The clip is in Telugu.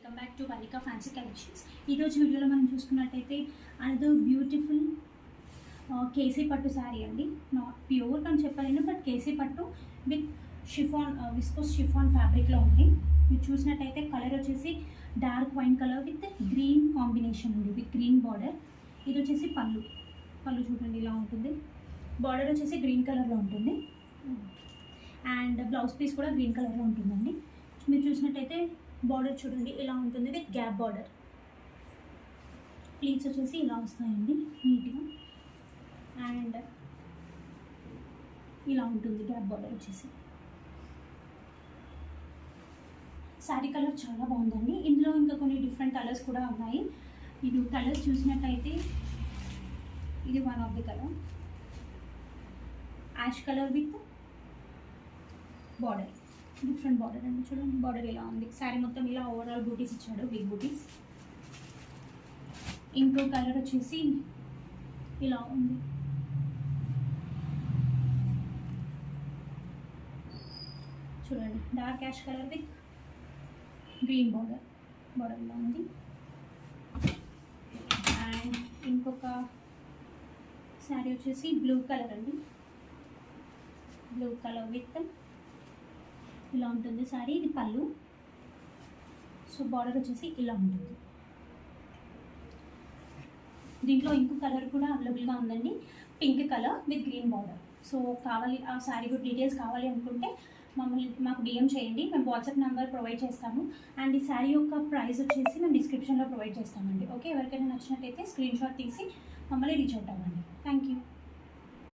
Welcome back to Vanika fancy collections. ఈరోజు వీడియోలో మనం చూసుకున్నట్టయితే అనదర్ బ్యూటిఫుల్ కేసీ పట్టు శారీ అండి. నాట్ ప్యూర్ అని చెప్పలేను, బట్ కేసీ పట్టు విత్ షిఫాన్ విస్కోస్ షిఫాన్ ఫ్యాబ్రిక్లో ఉంది. మీరు చూసినట్టయితే కలర్ వచ్చేసి dark wine colour with green combination ఉంది, విత్ గ్రీన్ బార్డర్. ఇది వచ్చేసి పళ్ళు చూడండి ఇలా ఉంటుంది. బార్డర్ వచ్చేసి గ్రీన్ కలర్లో ఉంటుంది అండ్ బ్లౌజ్ పీస్ కూడా గ్రీన్ కలర్లో ఉంటుందండి. మీరు చూసినట్టయితే బార్డర్ చూడండి ఇలా ఉంటుంది, విత్ గ్యాప్ బార్డర్. ప్లీట్స్ వచ్చేసి ఇలా వస్తాయండి నీట్గా అండ్ ఇలా ఉంటుంది గ్యాప్ బార్డర్ వచ్చేసి. శారీ కలర్ చాలా బాగుందండి. ఇందులో ఇంకా కొన్ని డిఫరెంట్ కలర్స్ కూడా ఉన్నాయి. ఇది కలర్స్ చూసినట్టయితే ఇది one of the colour, ash colour with border, different border అండి. చూడండి బార్డర్ ఇలా ఉంది. శారీ మొత్తం ఇలా ఓవరాల్ బూటీస్ ఇచ్చాడు, బిగ్ బూటీస్. ఇంకో కలర్ వచ్చేసి ఇలా ఉంది. చూడండి dark ash colour with green border ఇలా ఉంది. అండ్ ఇంకొక శారీ వచ్చేసి బ్లూ కలర్ అండి, బ్లూ కలర్ విత్ ఇలా ఉంటుంది శారీ. ఇది పళ్ళు. సో బార్డర్ వచ్చేసి ఇలా ఉంటుంది. దీంట్లో ఇంకో కలర్ కూడా అవైలబుల్గా ఉందండి, pink colour with green border. So కావాలి ఆ శారీ కూడా డీటెయిల్స్ కావాలి అనుకుంటే మాకు డిఎం చేయండి, మేము వాట్సాప్ నెంబర్ ప్రొవైడ్ చేస్తాము. అండ్ ఈ శారీ యొక్క ప్రైస్ వచ్చేసి మేము డిస్క్రిప్షన్లో ప్రొవైడ్ చేస్తామండి. ఓకే, ఎవరికైనా నచ్చినట్టయితే స్క్రీన్ షాట్ తీసి మమ్మల్ని రీచ్ అవుట్ అవ్వండి. Thank you.